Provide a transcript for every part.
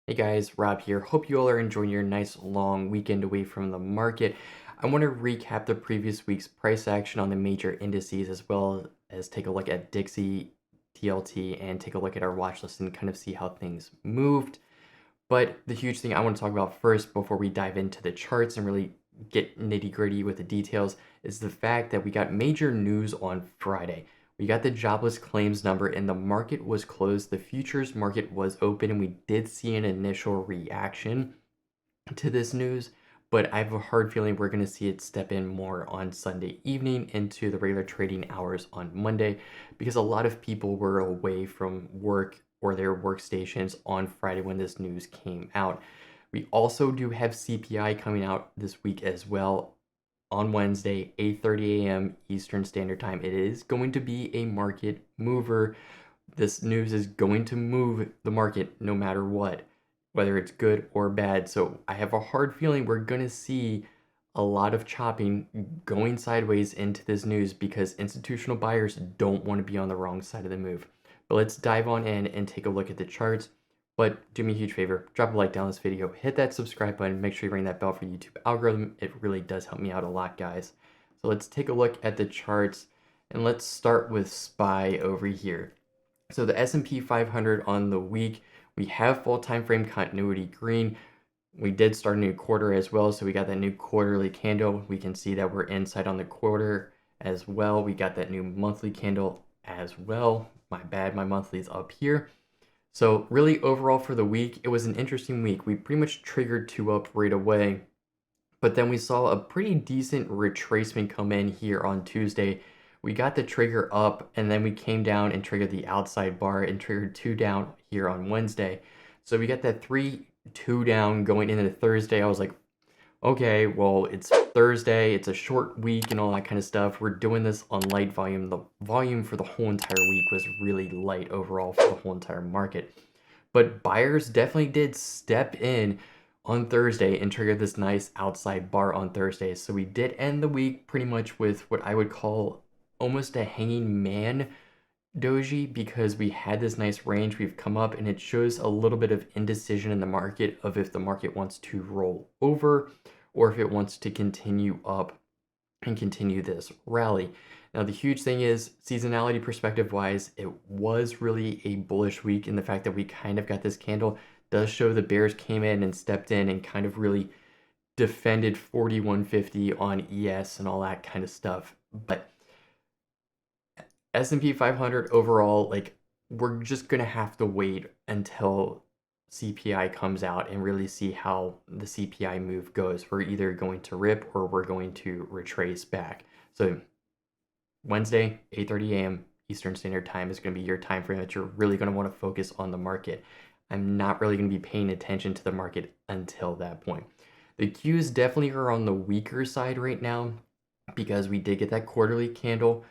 Hey guys, Rob here. Hope you all are enjoying your nice long weekend away from the market. I want to recap the previous week's price action on the major indices as well as take a look at Dixie, TLT, and take a look at our watch list and kind of see how things moved. But the huge thing I want to talk about first before we dive into the charts and really get nitty gritty with the details is the fact that we got major news on Friday. We got the jobless claims number and the market was closed. The futures market was open and we did see an initial reaction to this news, but I have a hard feeling we're going to see it step in more on Sunday evening into the regular trading hours on Monday because a lot of people were away from work or their workstations on Friday when this news came out. We also do have CPI coming out this week as well on Wednesday, 8:30 a.m. Eastern Standard Time. It is going to be a market mover. This news is going to move the market no matter what, whether it's good or bad. So I have a hard feeling we're going to see a lot of chopping going sideways into this news because institutional buyers don't want to be on the wrong side of the move. But let's dive on in and take a look at the charts. But do me a huge favor, drop a like down this video, hit that subscribe button, make sure you ring that bell for YouTube algorithm. It really does help me out a lot, guys. So let's take a look at the charts and let's start with SPY over here. So the S&P 500 on the week, we have full time frame continuity green. We did start a new quarter as well, so we got that new quarterly candle. We can see that we're inside on the quarter as well. We got that new monthly candle as well. My bad, my monthly is up here. So really overall for the week, it was an interesting week. We pretty much triggered two up right away, but then we saw a pretty decent retracement come in here on Tuesday. We got the trigger up and then we came down and triggered the outside bar and triggered two down here on Wednesday. So we got that 3-2 down going into Thursday. I was like, okay, well, it's Thursday, it's a short week and all that kind of stuff. We're doing this on light volume. The volume for the whole entire week was really light overall for the whole entire market. But buyers definitely did step in on Thursday and trigger this nice outside bar on Thursday. So we did end the week pretty much with what I would call almost a hanging man doji because we had this nice range. We've come up and it shows a little bit of indecision in the market of if the market wants to roll over or if it wants to continue up and continue this rally. Now, the huge thing is, seasonality perspective wise, it was really a bullish week in the fact that we kind of got this candle does show the bears came in and stepped in and kind of really defended 4150 on ES and all that kind of stuff. But S&P 500 overall, like, we're just going to have to wait until CPI comes out and really see how the CPI move goes. We're either going to rip or we're going to retrace back. So Wednesday, 8:30 a.m. Eastern Standard Time is going to be your time frame that you're really going to want to focus on the market. I'm not really going to be paying attention to the market until that point. The Qs definitely are on the weaker side right now because we did get that quarterly candle.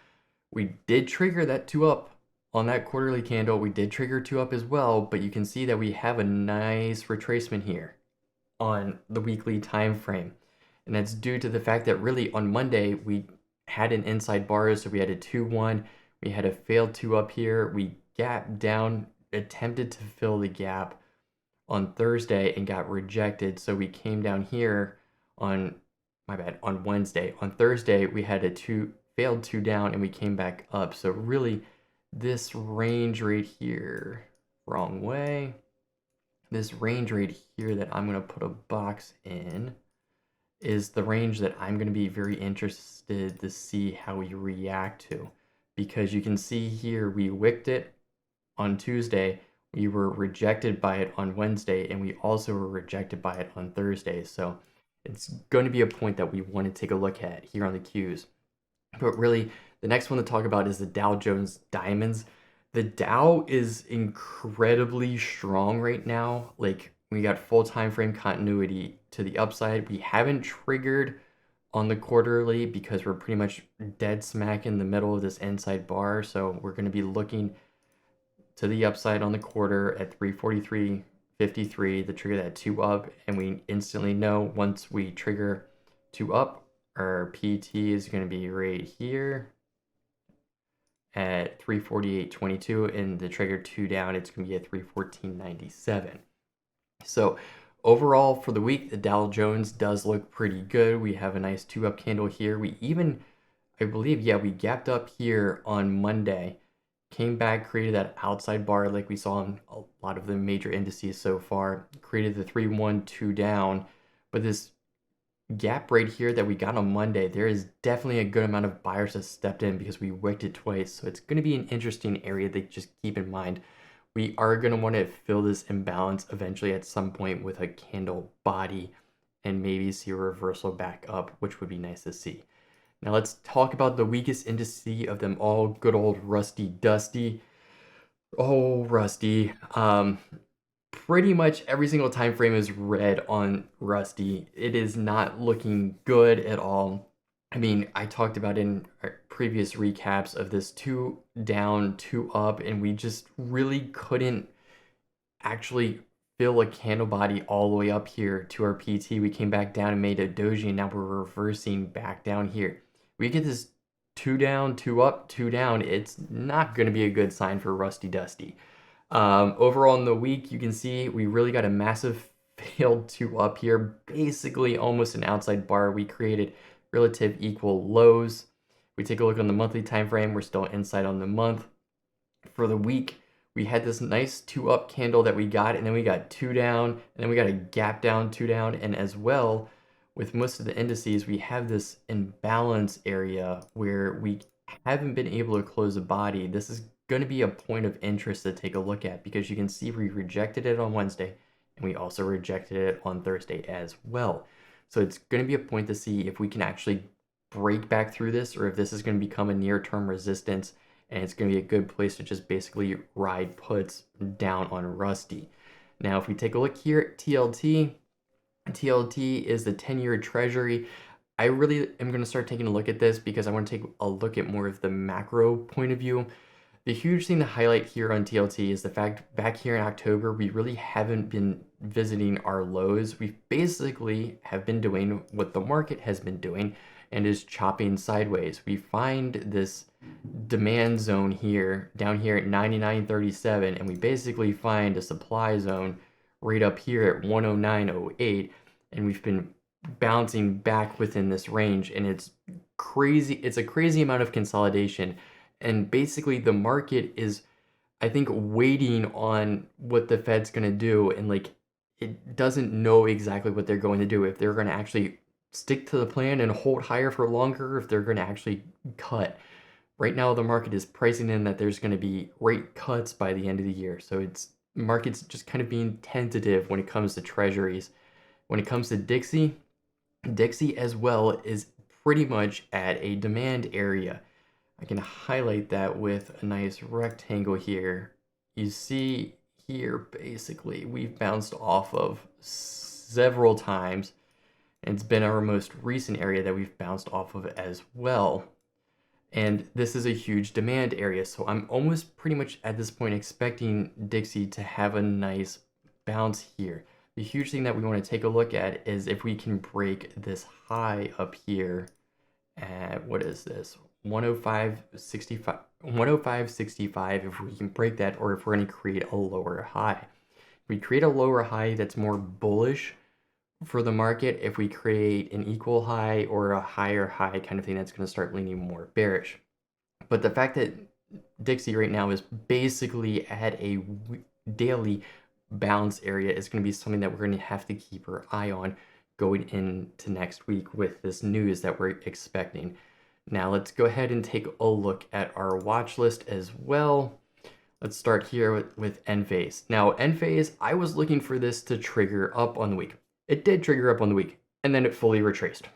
We did trigger that two up on that quarterly candle. We did trigger two up as well, but you can see that we have a nice retracement here on the weekly time frame. And that's due to the fact that really on Monday we had an inside bar, so we had a 2-1. We had a failed two up here. We gapped down, attempted to fill the gap on Thursday and got rejected. So we came down here on, my bad, on Wednesday. On Thursday, we had a failed two down and we came back up. So really this range right here, wrong way. This range right here that I'm going to put a box in is the range that I'm going to be very interested to see how we react to. Because you can see here, we wicked it on Tuesday, we were rejected by it on Wednesday, and we also were rejected by it on Thursday. So it's going to be a point that we want to take a look at here on the Qs. But really, the next one to talk about is the Dow Jones Diamonds. The Dow is incredibly strong right now. Like, we got full time frame continuity to the upside. We haven't triggered on the quarterly because we're pretty much dead smack in the middle of this inside bar. So we're going to be looking to the upside on the quarter at 343.53 to trigger that two up. And we instantly know once we trigger two up, our PT is going to be right here at 348.22, and the trigger two down, it's going to be at 314.97. So overall for the week, the Dow Jones does look pretty good. We have a nice 2-up candle here. We even, I believe, yeah, we gapped up here on Monday, came back, created that outside bar like we saw in a lot of the major indices so far, created the 3-1-2 down. But this gap right here that we got on Monday, there is definitely a good amount of buyers that stepped in because we wicked it twice. So it's going to be an interesting area to just keep in mind. We are going to want to fill this imbalance eventually at some point with a candle body and maybe see a reversal back up, which would be nice to see. Now let's talk about the weakest indice of them all, good old Rusty Dusty. Oh, Rusty. Pretty much every single time frame is red on Rusty. It is not looking good at all. I mean, I talked about in our previous recaps of this 2 down, 2 up, and we just really couldn't actually fill a candle body all the way up here to our PT. We came back down and made a doji, and now we're reversing back down here. We get this 2 down, 2 up, 2 down. It's not going to be a good sign for Rusty Dusty. Overall in the week, you can see we really got a massive failed 2 up here, basically almost an outside bar. We created relative equal lows. We take a look on the monthly time frame, we're still inside on the month. For the week, we had this nice 2 up candle that we got, and then we got 2 down, and then we got a gap down, 2 down, and as well, with most of the indices, we have this imbalance area where we haven't been able to close a body. This is going to be a point of interest to take a look at because you can see we rejected it on Wednesday and we also rejected it on Thursday as well. So it's going to be a point to see if we can actually break back through this or if this is going to become a near-term resistance and it's going to be a good place to just basically ride puts down on Rusty. Now, if we take a look here at TLT, TLT is the 10-year treasury. I really am going to start taking a look at this because I want to take a look at more of the macro point of view. The huge thing to highlight here on TLT is the fact back here in October, we really haven't been visiting our lows. We basically have been doing what the market has been doing and is chopping sideways. We find this demand zone here, down here at 99.37, and we basically find a supply zone right up here at 109.08, and we've been bouncing back within this range, and it's crazy. It's a crazy amount of consolidation, and basically the market is, I think, waiting on what the Fed's going to do, and like it doesn't know exactly what they're going to do, if they're going to actually stick to the plan and hold higher for longer, if they're going to actually cut. Right now the market is pricing in that there's going to be rate cuts by the end of the year, so it's market's just kind of being tentative when it comes to treasuries. When it comes to Dixie as well is pretty much at a demand area. I can highlight that with a nice rectangle here. You see here, basically, we've bounced off of several times, and it's been our most recent area that we've bounced off of as well. And this is a huge demand area, so I'm almost pretty much at this point expecting Dixie to have a nice bounce here. The huge thing that we want to take a look at is if we can break this high up here at, what is this, 105.65, 105.65, if we can break that, or if we're going to create a lower high. If we create a lower high that's more bullish for the market, if we create an equal high or a higher high kind of thing, that's going to start leaning more bearish. But the fact that Dixie right now is basically at a daily bounce area is going to be something that we're going to have to keep our eye on going into next week with this news that we're expecting. Now let's go ahead and take a look at our watch list as well. Let's start here with Enphase. Now Enphase, I was looking for this to trigger up on the week. It did trigger up on the week, and then it fully retraced.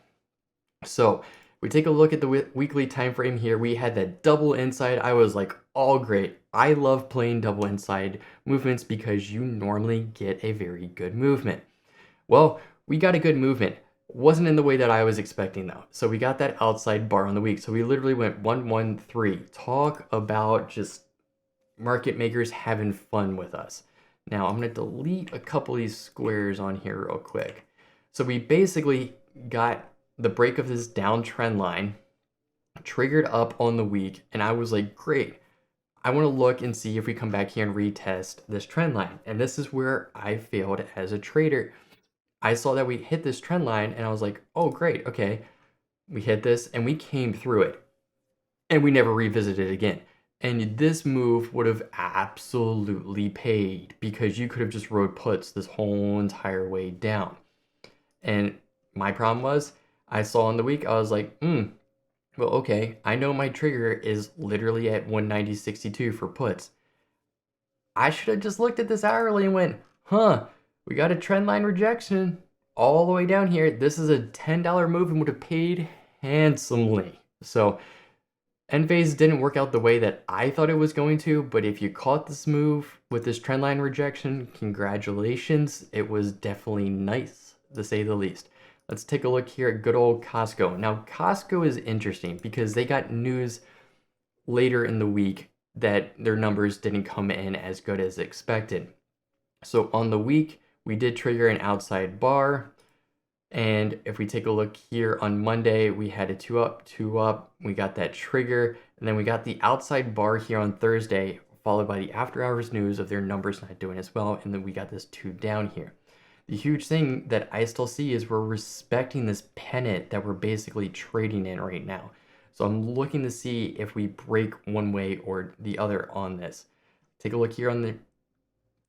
So we take a look at the weekly time frame here. We had that double inside. I was like, all great. I love playing double inside movements because you normally get a very good movement. Well, we got a good movement. Wasn't in the way that I was expecting though. So we got that outside bar on the week. So we literally went 113. Talk about just market makers having fun with us. Now I'm going to delete a couple of these squares on here real quick. So we basically got the break of this downtrend line, triggered up on the week, and I was like, great. I want to look and see if we come back here and retest this trend line. And this is where I failed as a trader. I saw that we hit this trend line and I was like, oh, great. Okay. We hit this and we came through it and we never revisited it again. And this move would have absolutely paid because you could have just rode puts this whole entire way down. And my problem was I saw in the week, I was like, well, okay, I know my trigger is literally at 190.62 for puts. I should have just looked at this hourly and went, we got a trend line rejection all the way down here. This is a $10 move and would have paid handsomely. So Enphase didn't work out the way that I thought it was going to, but if you caught this move with this trendline rejection, congratulations. It was definitely nice, to say the least. Let's take a look here at good old Costco. Now, Costco is interesting because they got news later in the week that their numbers didn't come in as good as expected. So on the week, we did trigger an outside bar. And if we take a look here on Monday, we had a two up, we got that trigger, and then we got the outside bar here on Thursday, followed by the after hours news of their numbers not doing as well, and then we got this 2 down here. The huge thing that I still see is we're respecting this pennant that we're basically trading in right now. So I'm looking to see if we break one way or the other on this. Take a look here on the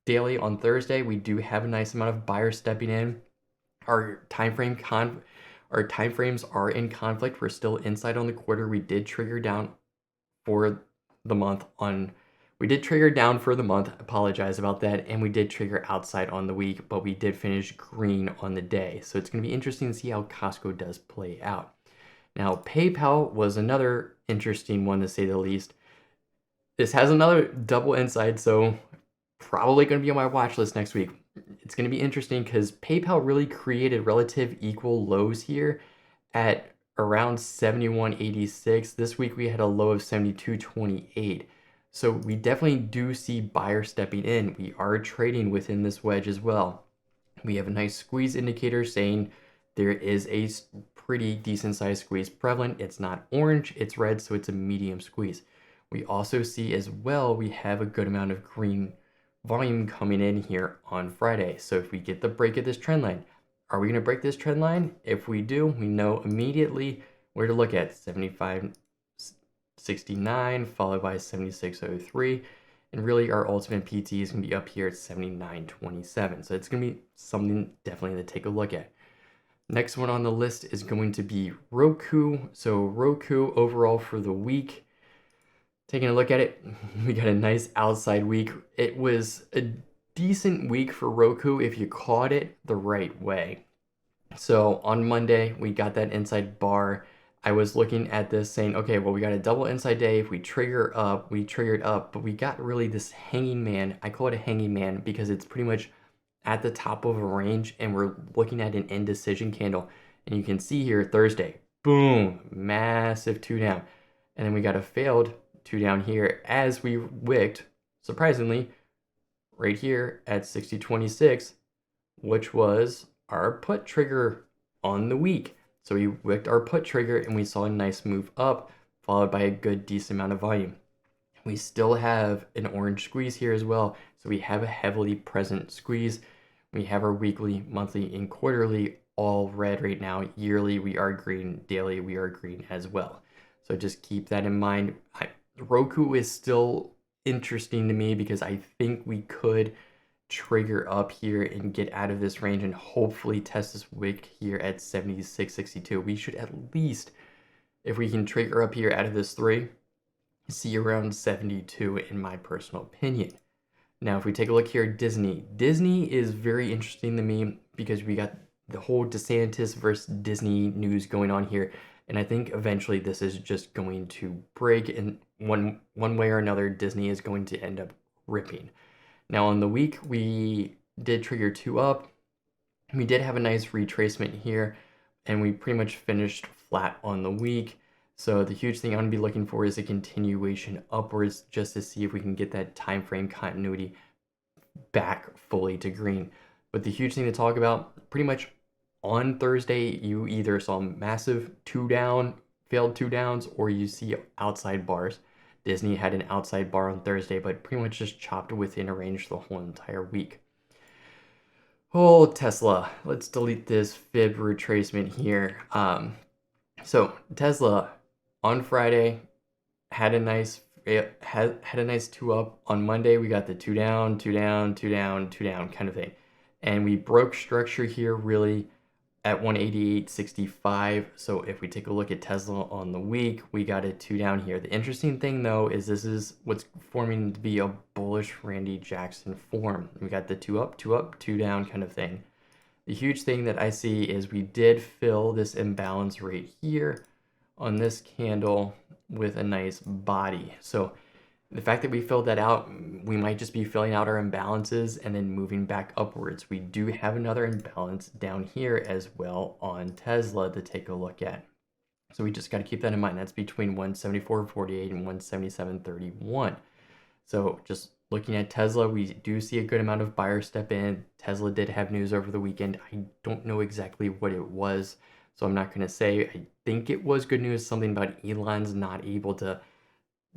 daily on Thursday, we do have a nice amount of buyers stepping in. Our time frames are in conflict. We're still inside on the quarter. We did trigger down for the month apologize about that, and we did trigger outside on the week, but we did finish green on the day. So it's going to be interesting to see how Costco does play out. Now, PayPal was another interesting one, to say the least. This has another double inside, so probably going to be on my watch list next week. It's going to be interesting because PayPal really created relative equal lows here at around 71.86. This week we had a low of 72.28. So we definitely do see buyers stepping in. We are trading within this wedge as well. We have a nice squeeze indicator saying there is a pretty decent sized squeeze prevalent. It's not orange, it's red, so it's a medium squeeze. We also see as well, we have a good amount of green volume coming in here on Friday. So if we get the break of this trend line, are we going to break this trend line? If we do, we know immediately where to look at. 75.69 followed by 76.03, and really our ultimate PT is going to be up here at 79.27. So it's going to be something definitely to take a look at. Next one on the list is going to be Roku. So Roku overall for the week, taking a look at it, we got a nice outside week. It was a decent week for Roku if you caught it the right way. So on Monday, we got that inside bar. I was looking at this saying, okay, well, we got a double inside day. If we trigger up, we triggered up, but we got really this hanging man. I call it a hanging man because it's pretty much at the top of a range, and we're looking at an indecision candle. And you can see here Thursday, boom, massive 2 down. And then we got a failed 2 down here as we wicked, surprisingly, right here at 60.26, which was our put trigger on the week. So we wicked our put trigger and we saw a nice move up, followed by a good decent amount of volume. We still have an orange squeeze here as well. So we have a heavily present squeeze. We have our weekly, monthly, and quarterly all red right now. Yearly, we are green. Daily, we are green as well. So just keep that in mind. Roku is still interesting to me because I think we could trigger up here and get out of this range and hopefully test this wick here at 76.62. We should at least, if we can trigger up here out of this 3, see around 72 in my personal opinion. Now, if we take a look here at Disney is very interesting to me because we got the whole DeSantis versus Disney news going on here. And I think eventually this is just going to break, and one way or another, Disney is going to end up ripping. Now on the week, we did trigger 2 up. We did have a nice retracement here, and we pretty much finished flat on the week. So the huge thing I'm going to be looking for is a continuation upwards just to see if we can get that time frame continuity back fully to green. But the huge thing to talk about, pretty much on Thursday, you either saw massive 2 down, failed 2 downs, or you see outside bars. Disney had an outside bar on Thursday, but pretty much just chopped within a range the whole entire week. Oh, Tesla. Let's delete this fib retracement here. So Tesla on Friday had a nice had a nice two up. On Monday we got the two down, two down, two down, two down kind of thing. And we broke structure here really at 188.65. So if we take a look at Tesla on the week, we got a two down here. The interesting thing though is this is what's forming to be a bullish Randy Jackson form. We got the two up, two down kind of thing. The huge thing that I see is we did fill this imbalance right here on this candle with a nice body. So the fact that we filled that out, we might just be filling out our imbalances and then moving back upwards. We do have another imbalance down here as well on Tesla to take a look at. So we just got to keep that in mind. That's between 174.48 and 177.31. So just looking at Tesla, we do see a good amount of buyers step in. Tesla did have news over the weekend. I don't know exactly what it was, so I'm not going to say. I think it was good news, something about Elon's not able to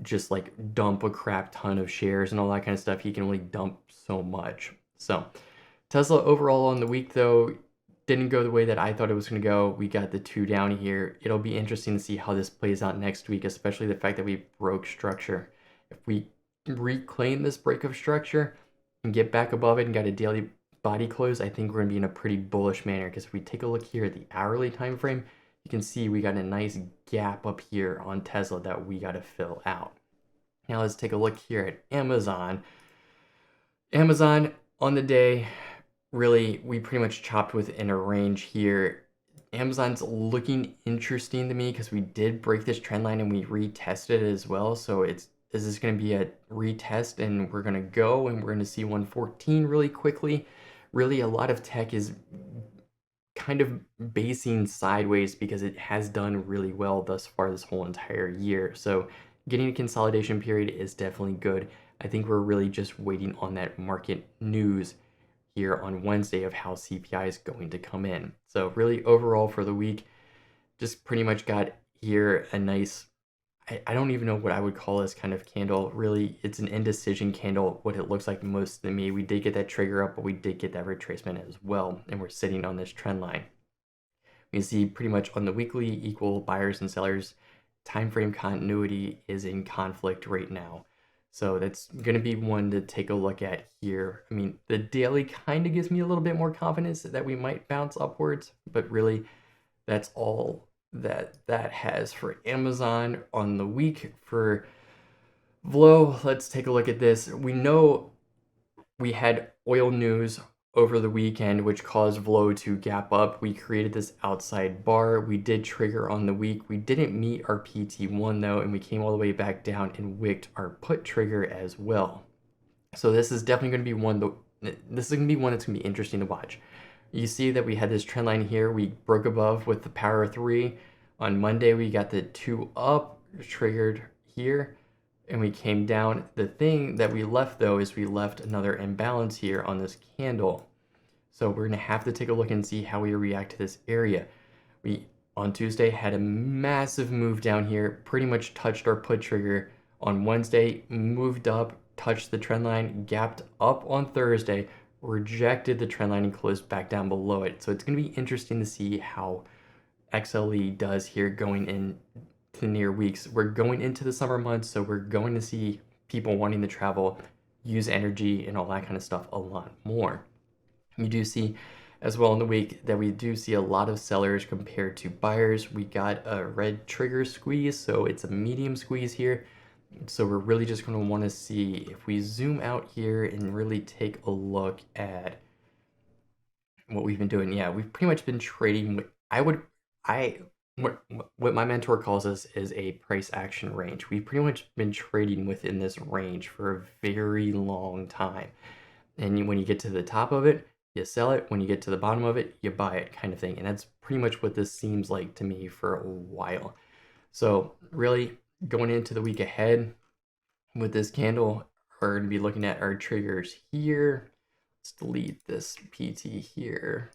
just like dump a crap ton of shares and all that kind of stuff. He can only dump so much. So Tesla overall on the week though didn't go the way that I thought it was going to go. We got the two down here. It'll be interesting to see how this plays out next week, especially the fact that we broke structure. If we reclaim this break of structure and get back above it and got a daily body close, I think we're going to be in a pretty bullish manner, because if we take a look here at the hourly time frame, you can see we got a nice gap up here on Tesla that we got to fill out. Now let's take a look here at Amazon. Amazon on the day, really, we pretty much chopped within a range here. Amazon's looking interesting to me because we did break this trend line and we retested it as well. So is this going to be a retest and we're going to go and we're going to see 114 really quickly? Really, a lot of tech is kind of basing sideways because it has done really well thus far this whole entire year. So getting a consolidation period is definitely good. I think we're really just waiting on that market news here on Wednesday of how CPI is going to come in. So really overall for the week, just pretty much got here a nice, I don't even know what I would call this kind of candle. Really, it's an indecision candle, what it looks like most to me. We did get that trigger up, but we did get that retracement as well, and we're sitting on this trend line. We see pretty much on the weekly equal buyers and sellers. Time frame continuity is in conflict right now. So that's going to be one to take a look at here. I mean, the daily kind of gives me a little bit more confidence that we might bounce upwards, but really that's all that has for Amazon on the week. For Vlo, let's take a look at this. We know we had oil news over the weekend, which caused Vlo to gap up. We created this outside bar. We did trigger on the week. We didn't meet our PT1 though, and we came all the way back down and wicked our put trigger as well. So this is definitely going to be one. This is going to be one that's going to be interesting to watch. You see that we had this trend line here. We broke above with the power of 3. On Monday, we got the 2 up, triggered here, and we came down. The thing that we left, though, is we left another imbalance here on this candle. So we're going to have to take a look and see how we react to this area. We, on Tuesday, had a massive move down here, pretty much touched our put trigger. On Wednesday, moved up, touched the trend line, gapped up on Thursday, rejected the trend line and closed back down below it. So it's going to be interesting to see how XLE does here going into near weeks. We're going into the summer months, so we're going to see people wanting to travel, use energy, and all that kind of stuff a lot more. You do see as well in the week that we do see a lot of sellers compared to buyers. We got a red trigger squeeze, so it's a medium squeeze here. So we're really just going to want to see if we zoom out here and really take a look at what we've been doing. Yeah, we've pretty much been trading with, what my mentor calls us is a price action range. We've pretty much been trading within this range for a very long time. And when you get to the top of it, you sell it. When you get to the bottom of it, you buy it, kind of thing. And that's pretty much what this seems like to me for a while. So really going into the week ahead with this candle, we're going to be looking at our triggers here. Let's delete this PT here.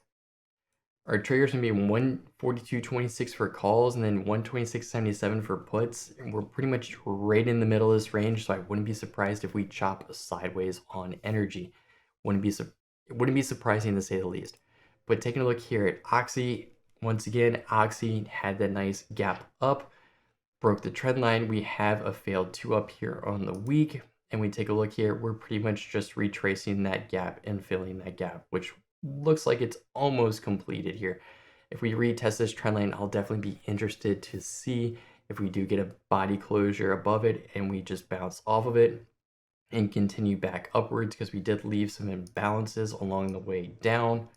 Our trigger's gonna be 142.26 for calls and then 126.77 for puts. And we're pretty much right in the middle of this range, so I wouldn't be surprised if we chop sideways on energy. Wouldn't be it wouldn't be surprising to say the least. But taking a look here at Oxy, once again, Oxy had that nice gap up, broke the trend line. We have a failed 2 up here on the week, and we take a look here, we're pretty much just retracing that gap and filling that gap, which looks like it's almost completed here. If we retest this trend line, I'll definitely be interested to see if we do get a body closure above it and we just bounce off of it and continue back upwards, because we did leave some imbalances along the way down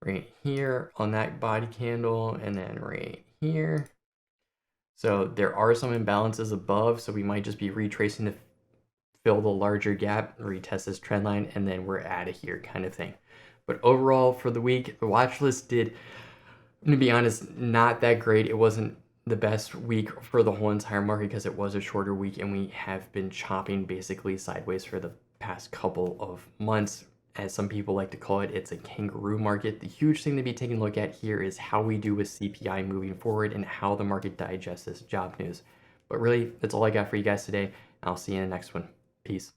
right here on that body candle and then right here. So there are some imbalances above, so we might just be retracing to fill the larger gap, retest this trend line, and then we're out of here kind of thing. But overall for the week, the watch list did, I'm gonna be honest, not that great. It wasn't the best week for the whole entire market because it was a shorter week and we have been chopping basically sideways for the past couple of months. As some people like to call it, it's a kangaroo market. The huge thing to be taking a look at here is how we do with CPI moving forward and how the market digests this job news. But really, that's all I got for you guys today. I'll see you in the next one. Peace.